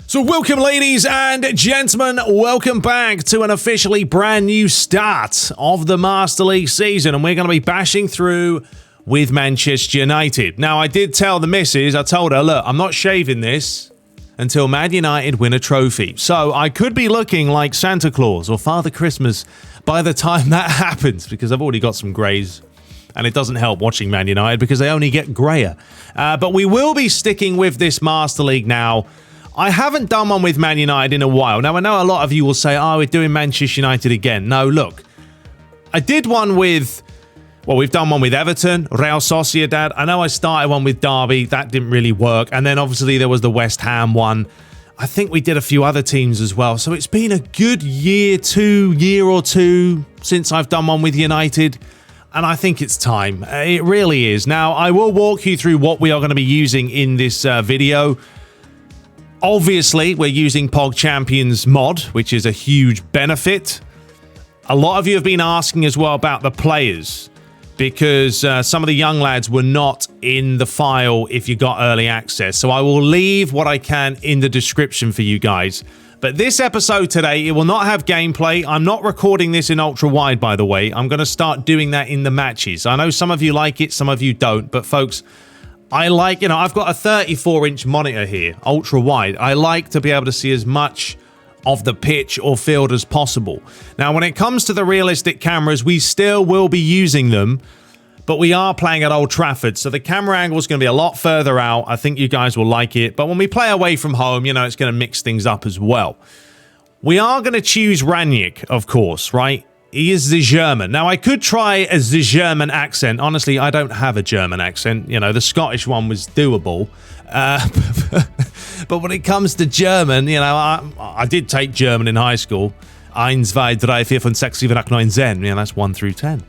So welcome, ladies and gentlemen, welcome back to an officially brand new start of the Master League season, and we're going to be bashing through with Manchester United. Now, I did tell the missus, I told her, look, I'm not shaving this until Man United win a trophy. So I could be looking like Santa Claus or Father Christmas by the time that happens, because I've already got some greys, and it doesn't help watching Man United because they only get greyer. But we will be sticking with this Master League now. I haven't done one with Man United in a while. Now, I know a lot of you will say, oh, we're doing Manchester United again. No, look, I did one with, well, we've done one with Everton, Real Sociedad. I know I started one with Derby. That didn't really work. And then obviously there was the West Ham one. I think we did a few other teams as well. So it's been a good year or two since I've done one with United. And I think it's time. It really is. Now, I will walk you through what we are going to be using in this video. Obviously, we're using PogChampion Mod, which is a huge benefit. A lot of you have been asking as well about the players, because some of the young lads were not in the file if you got early access. So I will leave what I can in the description for you guys. But this episode today, it will not have gameplay. I'm not recording this in ultra wide, by the way. I'm going to start doing that in the matches. I know some of you like it, some of you don't. But folks, I like, I've got a 34-inch monitor here, ultra wide. I like to be able to see as much of the pitch or field as possible. Now, when it comes to the realistic cameras, we still will be using them, but we are playing at Old Trafford, so the camera angle is going to be a lot further out. I think you guys will like it, but when we play away from home, it's going to mix things up as well. We are going to choose Rangnick, of course, right? He is the German. Now, I could try as the German accent. Honestly, I don't have a German accent. The Scottish one was doable. But when it comes to German, I did take German in high school. 1, 2, 3, 4, 5, 6, 7, 8, 9, 10. That's 1 through 10.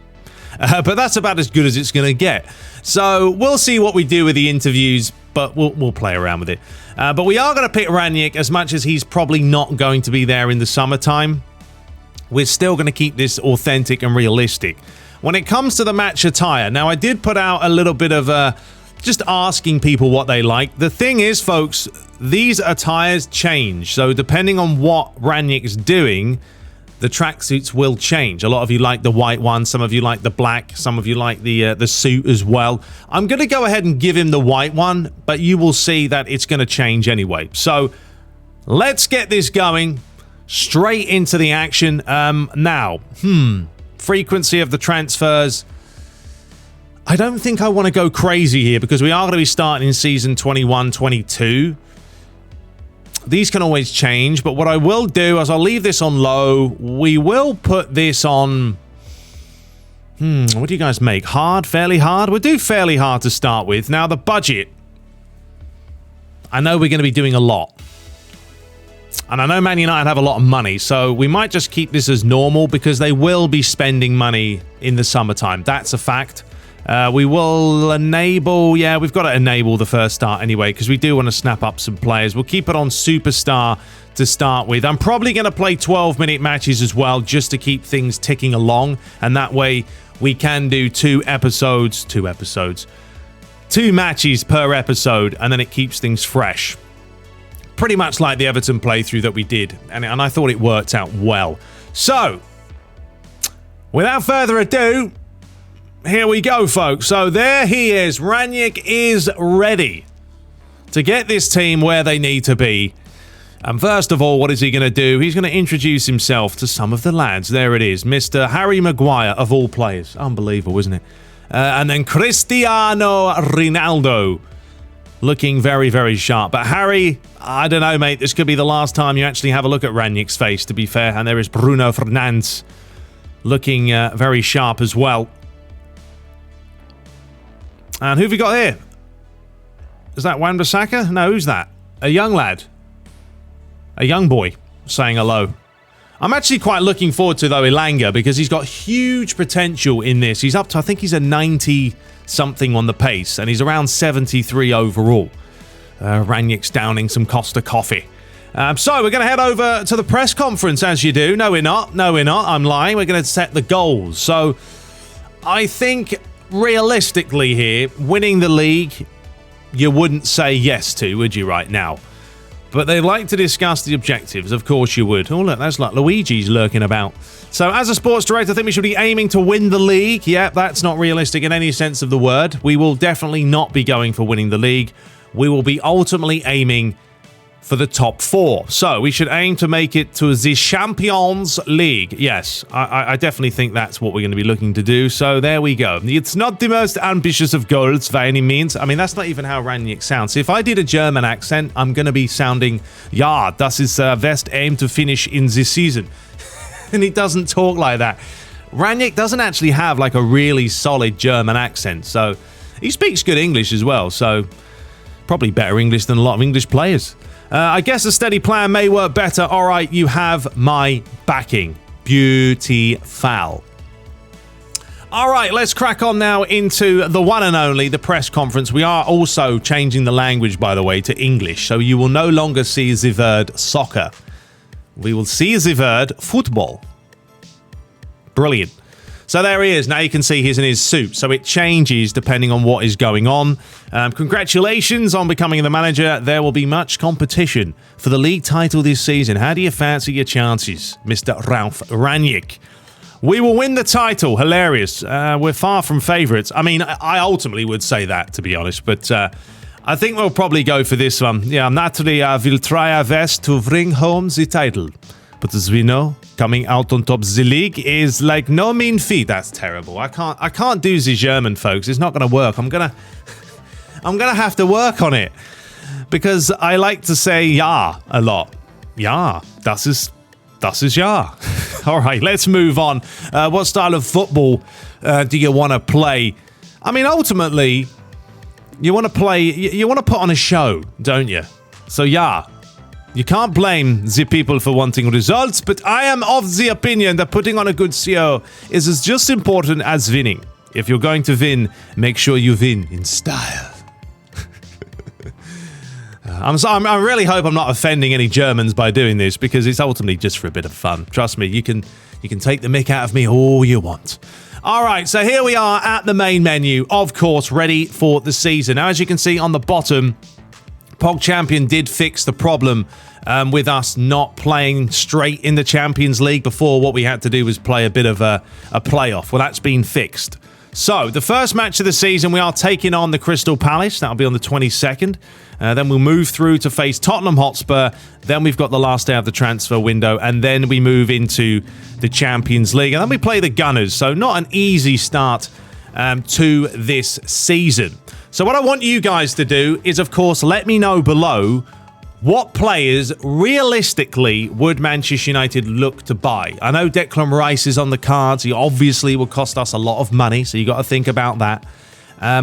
But that's about as good as it's going to get. So we'll see what we do with the interviews, but we'll play around with it. But we are going to pick Rangnick, as much as he's probably not going to be there in the summertime. We're still going to keep this authentic and realistic. When it comes to the match attire, now I did put out a little bit of just asking people what they like. The thing is, folks, these attires change. So depending on what Rangnick's doing, the tracksuits will change. A lot of you like the white one. Some of you like the black. Some of you like the suit as well. I'm going to go ahead and give him the white one, but you will see that it's going to change anyway. So let's get this going. Straight into the action. Now, frequency of the transfers. I don't think I want to go crazy here, because we are going to be starting in season 21-22. These can always change, but what I will do is I'll leave this on low. We will put this on... what do you guys make? Hard? Fairly hard? We'll do fairly hard to start with. Now, the budget. I know we're going to be doing a lot. And I know Man United have a lot of money, so we might just keep this as normal, because they will be spending money in the summertime. That's a fact. We will enable... Yeah, we've got to enable the first start anyway, because we do want to snap up some players. We'll keep it on Superstar to start with. I'm probably going to play 12-minute matches as well, just to keep things ticking along. And that way, we can do 2 matches per episode, and then it keeps things fresh. Pretty much like the Everton playthrough that we did, and I thought it worked out well. So, without further ado, here we go, folks. So there he is. Rangnick is ready to get this team where they need to be. And first of all, what is he going to do? He's going to introduce himself to some of the lads. There it is. Mr. Harry Maguire, of all players. Unbelievable, isn't it? And then Cristiano Ronaldo. Looking very, very sharp. But Harry, I don't know, mate. This could be the last time you actually have a look at Rangnick's face, to be fair. And there is Bruno Fernandez looking very sharp as well. And who have we got here? Is that Wan-Bissaka? No, who's that? A young lad. A young boy saying hello. I'm actually quite looking forward to, though, Elanga, because he's got huge potential in this. He's up to, I think he's a 90-something on the pace, and he's around 73 overall. Rangnick's downing some Costa coffee. So we're going to head over to the press conference, as you do. No, we're not. No, we're not. I'm lying. We're going to set the goals. So I think, realistically here, winning the league, you wouldn't say yes to, would you, right now? But they'd like to discuss the objectives. Of course you would. Oh, look, that's like Luigi's lurking about. So as a sports director, I think we should be aiming to win the league. Yeah, that's not realistic in any sense of the word. We will definitely not be going for winning the league. We will be ultimately aiming for the top 4. So we should aim to make it to the Champions League. Yes, I definitely think that's what we're going to be looking to do. So there we go. It's not the most ambitious of goals by any means. I mean, that's not even how Rangnick sounds. If I did a German accent, I'm going to be sounding, ja, das ist best aim to finish in this season. And he doesn't talk like that. Rangnick doesn't actually have like a really solid German accent. So he speaks good English as well. So probably better English than a lot of English players. I guess a steady plan may work better. All right, you have my backing. Beautiful. All right, let's crack on now into the one and only, the press conference. We are also changing the language, by the way, to English. So you will no longer see the word soccer. We will see the word football. Brilliant. So there he is. Now you can see he's in his suit. So it changes depending on what is going on. Congratulations on becoming the manager. There will be much competition for the league title this season. How do you fancy your chances, Mr. Ralf Rangnick? We will win the title. Hilarious. We're far from favourites. I mean, I ultimately would say that, to be honest. But I think we'll probably go for this one. Yeah, naturally, we'll try our best to bring home the title. But as we know, coming out on top of the league is like no mean feat. That's terrible. I can't do the German, folks. It's not going to work. I'm gonna have to work on it because I like to say ja a lot. Ja, das ist ja. All right, let's move on. What style of football do you want to play? I mean, ultimately, you want to play. You want to put on a show, don't you? So ja. You can't blame the people for wanting results, but I am of the opinion that putting on a good show is as just important as winning. If you're going to win, make sure you win in style. I really hope I'm not offending any Germans by doing this, because it's ultimately just for a bit of fun. Trust me, you can take the mick out of me all you want. All right, so here we are at the main menu, of course, ready for the season. Now, as you can see on the bottom, PogChampion did fix the problem with us not playing straight in the Champions League. Before, what we had to do was play a bit of a playoff. Well, that's been fixed. So, the first match of the season, we are taking on the Crystal Palace. That'll be on the 22nd. Then we'll move through to face Tottenham Hotspur. Then we've got the last day of the transfer window. And then we move into the Champions League. And then we play the Gunners. So, not an easy start to this season. So what I want you guys to do is, of course, let me know below what players realistically would Manchester United look to buy. I know Declan Rice is on the cards. He obviously will cost us a lot of money, so you got to think about that.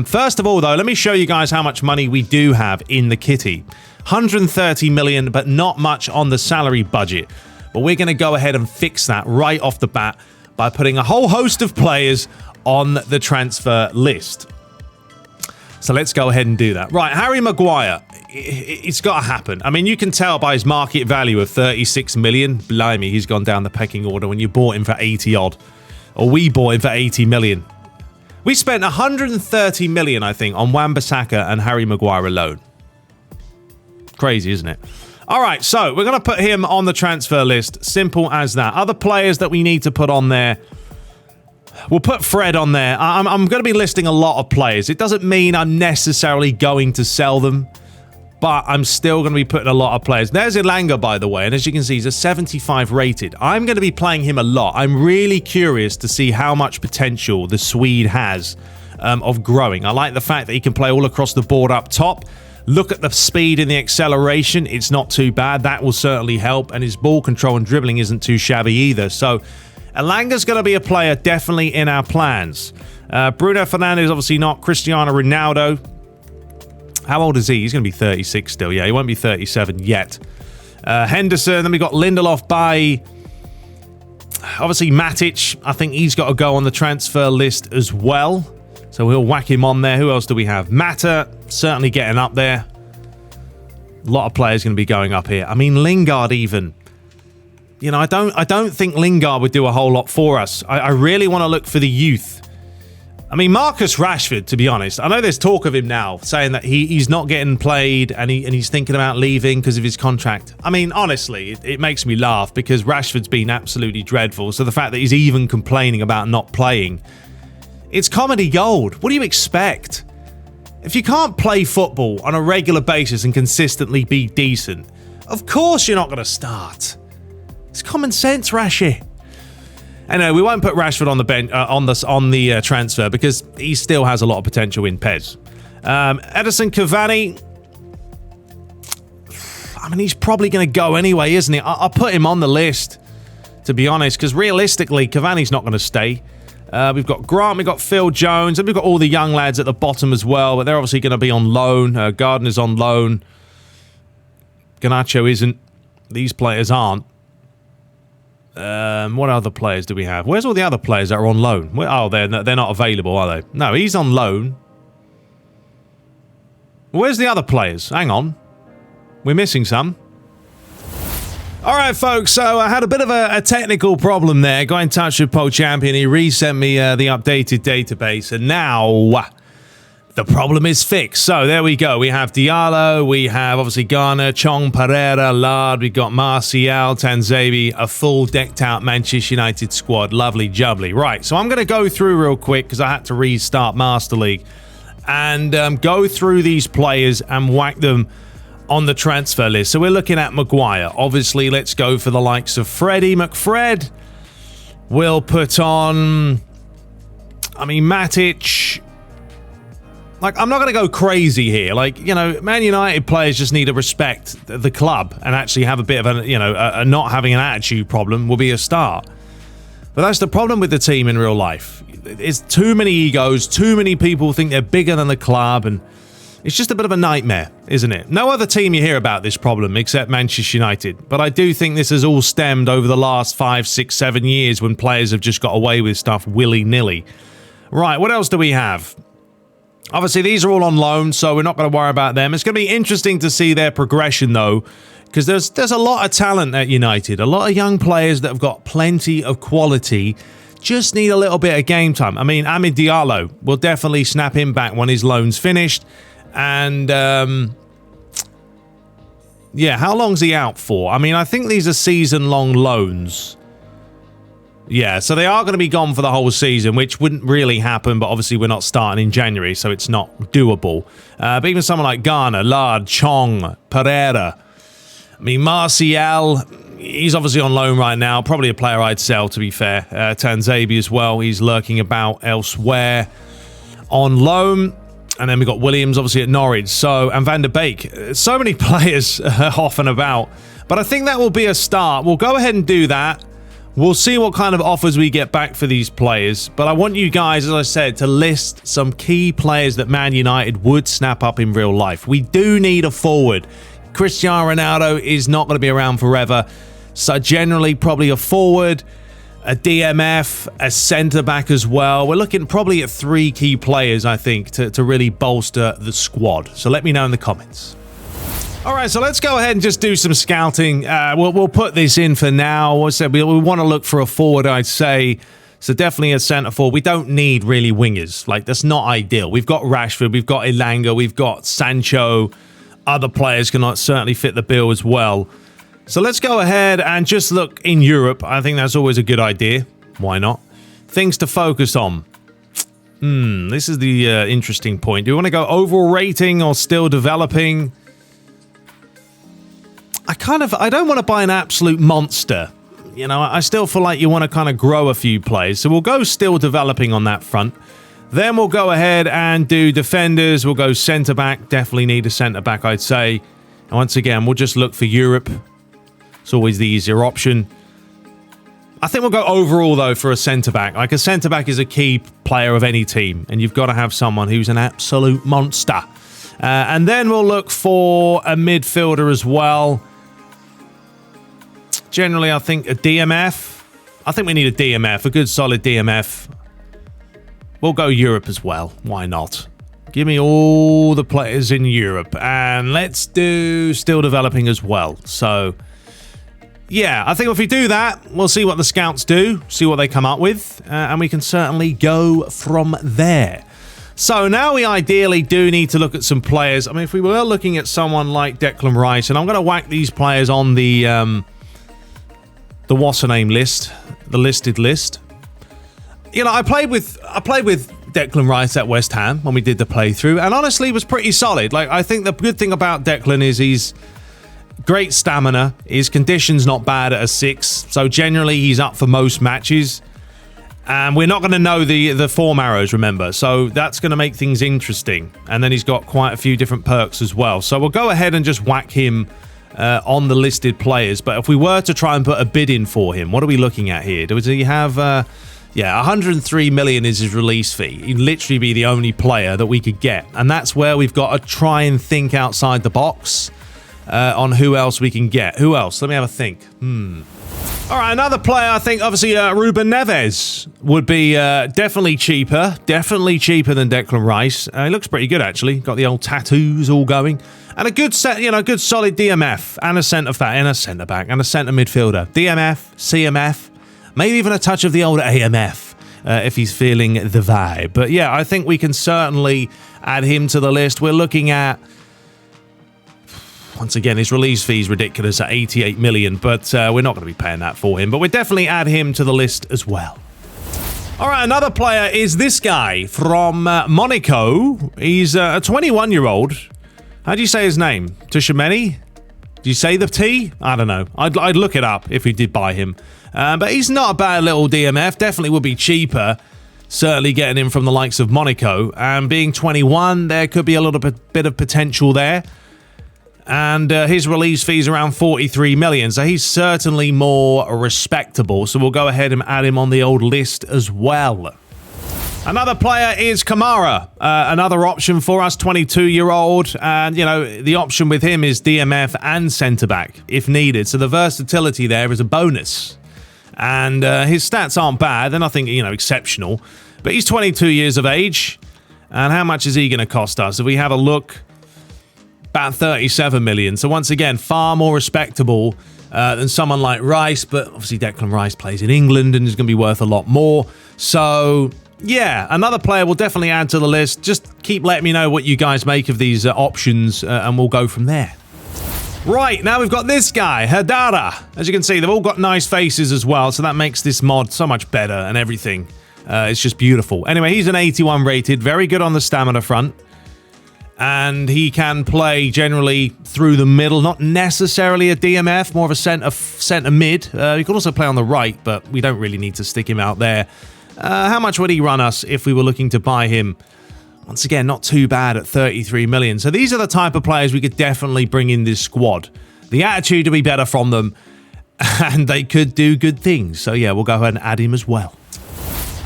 First of all, though, let me show you guys how much money we do have in the kitty. 130 million, but not much on the salary budget. But we're going to go ahead and fix that right off the bat by putting a whole host of players on the transfer list. So let's go ahead and do that. Right, Harry Maguire. It's got to happen. I mean, you can tell by his market value of 36 million. Blimey, he's gone down the pecking order when you bought him for 80 odd. Or we bought him for 80 million. We spent 130 million, I think, on Wan-Bissaka and Harry Maguire alone. Crazy, isn't it? All right, so we're going to put him on the transfer list. Simple as that. Other players that we need to put on there. We'll put Fred on there. I'm going to be listing a lot of players. It doesn't mean I'm necessarily going to sell them, but I'm still going to be putting a lot of players. There's Elanga, by the way, and as you can see, he's a 75 rated. I'm going to be playing him a lot. I'm really curious to see how much potential the Swede has of growing. I like the fact that he can play all across the board up top. Look at the speed and the acceleration. It's not too bad. That will certainly help, and his ball control and dribbling isn't too shabby either. So Elanga's going to be a player definitely in our plans. Bruno Fernandez, obviously not. Cristiano Ronaldo. How old is he? He's going to be 36 still. Yeah, he won't be 37 yet. Henderson. Then we got Lindelof by. Obviously, Matic. I think he's got to go on the transfer list as well. So we'll whack him on there. Who else do we have? Mata, certainly getting up there. A lot of players going to be going up here. I mean, Lingard even. You know, I don't think Lingard would do a whole lot for us. I really want to look for the youth. I mean, Marcus Rashford, to be honest, I know there's talk of him now saying that he's not getting played and he's thinking about leaving because of his contract. I mean, honestly, it makes me laugh because Rashford's been absolutely dreadful. So the fact that he's even complaining about not playing, it's comedy gold. What do you expect? If you can't play football on a regular basis and consistently be decent, of course you're not going to start. It's common sense, Rashi. Anyway, we won't put Rashford on the bench on the transfer because he still has a lot of potential in PES. Edison Cavani, I mean, he's probably going to go anyway, isn't he? I'll put him on the list, to be honest, because realistically, Cavani's not going to stay. We've got Grant, we've got Phil Jones, and we've got all the young lads at the bottom as well, but they're obviously going to be on loan. Gardner's on loan. Garnacho isn't. These players aren't. What other players do we have? Where's all the other players that are on loan? Oh, they're not available, are they? No, he's on loan. Where's the other players? Hang on. We're missing some. All right, folks, so I had a bit of a technical problem there. Got in touch with PogChampion. He resent me the updated database, and now the problem is fixed. So there we go. We have Diallo, we have obviously Garner, Chong, Pereira, Lard, we've got Martial, Tanzabi, a full decked out Manchester United squad. Lovely jubbly. Right, so I'm going to go through real quick because I had to restart Master League and go through these players and whack them on the transfer list. So we're looking at Maguire. Obviously, let's go for the likes of Freddie McFred. We'll put on, I mean, Matic. Like, I'm not going to go crazy here. Like, you know, Man United players just need to respect the club and actually have a bit of a, you know, a not having an attitude problem will be a start. But that's the problem with the team in real life. It's too many egos, too many people think they're bigger than the club, and it's just a bit of a nightmare, isn't it? No other team you hear about this problem except Manchester United. But I do think this has all stemmed over the last 5, 6, 7 years when players have just got away with stuff willy-nilly. Right, what else do we have? Obviously, these are all on loan, so we're not going to worry about them. It's going to be interesting to see their progression, though, because there's a lot of talent at United. A lot of young players that have got plenty of quality, just need a little bit of game time. I mean, Amid Diallo, will definitely snap him back when his loan's finished. And, yeah, how long's he out for? I mean, I think these are season-long loans. Yeah, so they are going to be gone for the whole season, which wouldn't really happen, but obviously we're not starting in January, so it's not doable. But even someone like Garner, Lard, Chong, Pereira, I mean, Martial, he's obviously on loan right now, probably a player I'd sell, to be fair. Tanzabi as well, he's lurking about elsewhere on loan. And then we've got Williams, obviously, at Norwich. So, and Van der Beek. So many players off and about. But I think that will be a start. We'll go ahead and do that. We'll see what kind of offers we get back for these players. But I want you guys, as I said, to list some key players that Man United would snap up in real life. We do need a forward. Cristiano Ronaldo is not going to be around forever. So generally, probably a forward, a DMF, a centre-back as well. We're looking probably at 3 key players, I think, to really bolster the squad. So let me know in the comments. All right, so let's go ahead and just do some scouting. We'll put this in for now. I said we want to look for a forward, I'd say. So definitely a centre forward. We don't need really wingers. Like, that's not ideal. We've got Rashford, we've got Elanga, we've got Sancho. Other players can certainly fit the bill as well. So let's go ahead and just look in Europe. I think that's always a good idea. Why not? Things to focus on. This is the interesting point. Do you want to go overall rating or still developing? I don't want to buy an absolute monster. You know, I still feel like you want to kind of grow a few players. So we'll go still developing on that front. Then we'll go ahead and do defenders. We'll go centre-back. Definitely need a centre-back, I'd say. And once again, we'll just look for Europe. It's always the easier option. I think we'll go overall, though, for a centre-back. Like, a centre-back is a key player of any team. And you've got to have someone who's an absolute monster. And then we'll look for a midfielder as well. Generally, I think a DMF. I think we need a DMF, a good solid DMF. We'll go Europe as well. Why not? Give me all the players in Europe. And let's do still developing as well. So, yeah, I think if we do that, we'll see what the scouts do, see what they come up with, and we can certainly go from there. So now we ideally do need to look at some players. I mean, if we were looking at someone like Declan Rice, and I'm going to whack these players on the what's her name list, the listed list. You know, I played with Declan Rice at West Ham when we did the playthrough, and honestly, was pretty solid. Like, I think the good thing about Declan is he's great stamina. His condition's not bad at a 6, so generally he's up for most matches. And we're not going to know the form arrows, remember, so that's going to make things interesting. And then he's got quite a few different perks as well. So we'll go ahead and just whack him on the listed players. But if we were to try and put a bid in for him, what are we looking at here? Does he have... yeah, 103 million is his release fee. He'd literally be the only player that we could get. And that's where we've got to try and think outside the box on who else we can get. Who else? Let me have a think. All right, another player, I think, obviously, Ruben Neves would be definitely cheaper than Declan Rice. He looks pretty good, actually. Got the old tattoos all going. And a good set, you know, good solid DMF and a centre-back and a centre-back and a centre midfielder. DMF, CMF, maybe even a touch of the old AMF if he's feeling the vibe. But yeah, I think we can certainly add him to the list. We're looking at... Once again, his release fee is ridiculous at 88 million, but we're not going to be paying that for him. But we'll definitely add him to the list as well. All right, another player is this guy from Monaco. He's a 21-year-old. How do you say his name? Tchouameni? Do you say the T? I don't know. I'd look it up if we did buy him. But he's not a bad little DMF. Definitely would be cheaper. Certainly getting him from the likes of Monaco. And being 21, there could be a little bit of potential there. And his release fee is around 43 million, so he's certainly more respectable. So we'll go ahead and add him on the old list as well. Another player is Kamara, another option for us, 22-year-old. And, you know, the option with him is DMF and centre-back if needed. So the versatility there is a bonus. And his stats aren't bad. They're nothing, you know, exceptional. But he's 22 years of age. And how much is he going to cost us? If we have a look... about 37 million. So once again, far more respectable than someone like Rice, but obviously Declan Rice plays in England and is going to be worth a lot more. So yeah, another player we'll definitely add to the list. Just keep letting me know what you guys make of these options and we'll go from there. Right, now we've got this guy, Hadara. As you can see, they've all got nice faces as well, so that makes this mod so much better and everything. It's just beautiful. Anyway, he's an 81 rated, very good on the stamina front. And he can play generally through the middle, not necessarily a DMF, more of a centre mid. He could also play on the right, but we don't really need to stick him out there. How much would he run us if we were looking to buy him? Once again, not too bad at 33 million. So these are the type of players we could definitely bring in this squad. The attitude to be better from them, and they could do good things. So yeah, we'll go ahead and add him as well.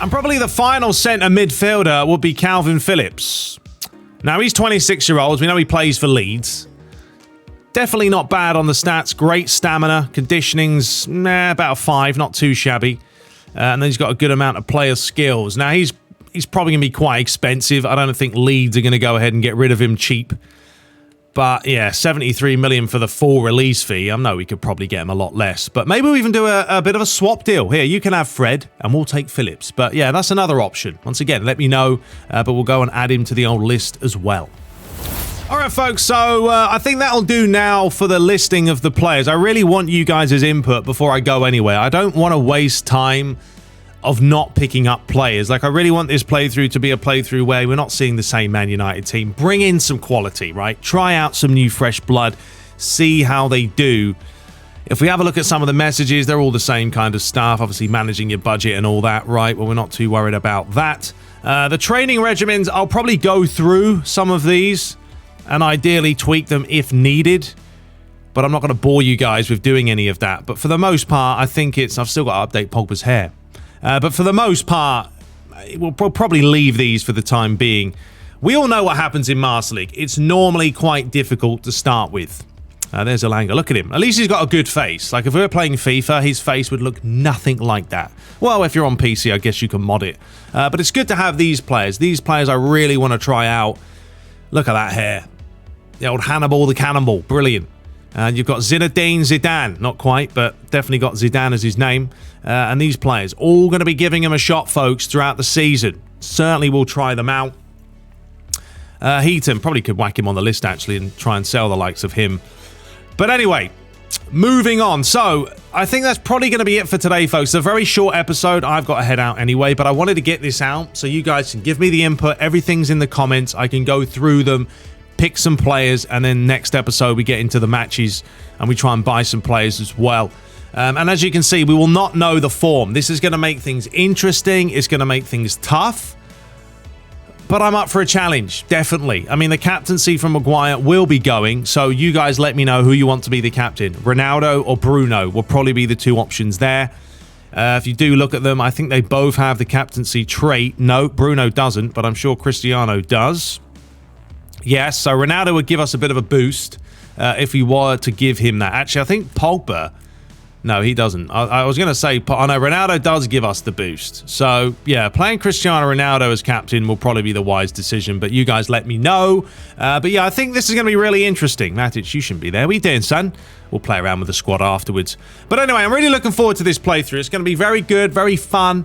And probably the final centre midfielder would be Calvin Phillips. Now, he's 26-year-old. We know he plays for Leeds. Definitely not bad on the stats. Great stamina. Conditioning's about a 5, not too shabby. And then he's got a good amount of player skills. Now, he's probably going to be quite expensive. I don't think Leeds are going to go ahead and get rid of him cheap. But, yeah, 73 million for the full release fee. I know we could probably get him a lot less. But maybe we'll even do a bit of a swap deal. Here, you can have Fred, and we'll take Phillips. But, yeah, that's another option. Once again, let me know. But we'll go and add him to the old list as well. All right, folks. So, I think that'll do now for the listing of the players. I really want you guys' input before I go anywhere. I don't want to waste time of not picking up players. Like, I really want this playthrough to be a playthrough where we're not seeing the same Man United team. Bring in some quality, right? Try out some new fresh blood. See how they do. If we have a look at some of the messages, they're all the same kind of stuff. Obviously, managing your budget and all that, right? Well, we're not too worried about that. The training regimens, I'll probably go through some of these and ideally tweak them if needed. But I'm not going to bore you guys with doing any of that. But for the most part, I think I've still got to update Pogba's hair. But for the most part, we'll probably leave these for the time being. We all know what happens in Master League. It's normally quite difficult to start with. There's Elanga. Look at him. At least he's got a good face. Like, if we were playing FIFA, his face would look nothing like that. Well, if you're on PC, I guess you can mod it. But it's good to have these players. These players I really want to try out. Look at that hair. The old Hannibal the Cannibal. Brilliant. And you've got Zinedine Zidane. Not quite, but definitely got Zidane as his name. And these players, all going to be giving him a shot, folks, throughout the season. Certainly will try them out. Heaton, probably could whack him on the list, actually, and try and sell the likes of him. But anyway, moving on. So, I think that's probably going to be it for today, folks. It's a very short episode. I've got to head out anyway, but I wanted to get this out so you guys can give me the input. Everything's in the comments. I can go through them, pick some players, and then next episode we get into the matches and we try and buy some players as well. And as you can see, we will not know the form. This is going to make things interesting. It's going to make things tough. But I'm up for a challenge, definitely. I mean, the captaincy from Maguire will be going, so you guys let me know who you want to be the captain. Ronaldo or Bruno will probably be the two options there. If you do look at them, I think they both have the captaincy trait. No, Bruno doesn't, but I'm sure Cristiano does. Yes, so Ronaldo would give us a bit of a boost if we were to give him that. Actually, I think Pogba... No, he doesn't. I was going to say... I know Ronaldo does give us the boost. So, yeah, playing Cristiano Ronaldo as captain will probably be the wise decision. But you guys let me know. But, yeah, I think this is going to be really interesting. Matic, you shouldn't be there. What are you doing, son? We'll play around with the squad afterwards. But anyway, I'm really looking forward to this playthrough. It's going to be very good, very fun.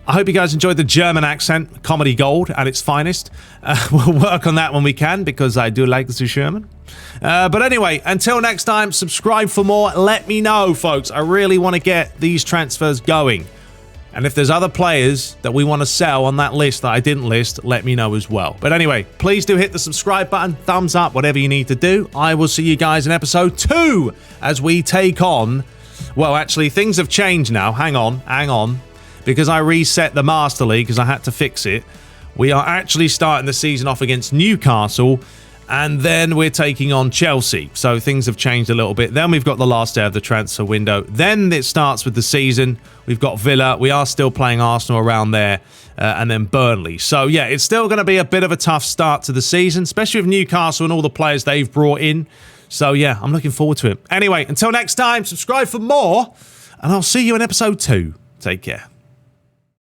I hope you guys enjoyed the German accent, comedy gold at its finest. We'll work on that when we can, because I do like the German. But anyway, until next time, subscribe for more. Let me know, folks. I really want to get these transfers going. And if there's other players that we want to sell on that list that I didn't list, let me know as well. But anyway, please do hit the subscribe button, thumbs up, whatever you need to do. I will see you guys in episode 2 as we take on... Well, actually, things have changed now. Hang on. Because I reset the Master League, because I had to fix it. We are actually starting the season off against Newcastle, and then we're taking on Chelsea. So things have changed a little bit. Then we've got the last day of the transfer window. Then it starts with the season. We've got Villa. We are still playing Arsenal around there, and then Burnley. So yeah, it's still going to be a bit of a tough start to the season, especially with Newcastle and all the players they've brought in. So yeah, I'm looking forward to it. Anyway, until next time, subscribe for more, and I'll see you in episode 2. Take care.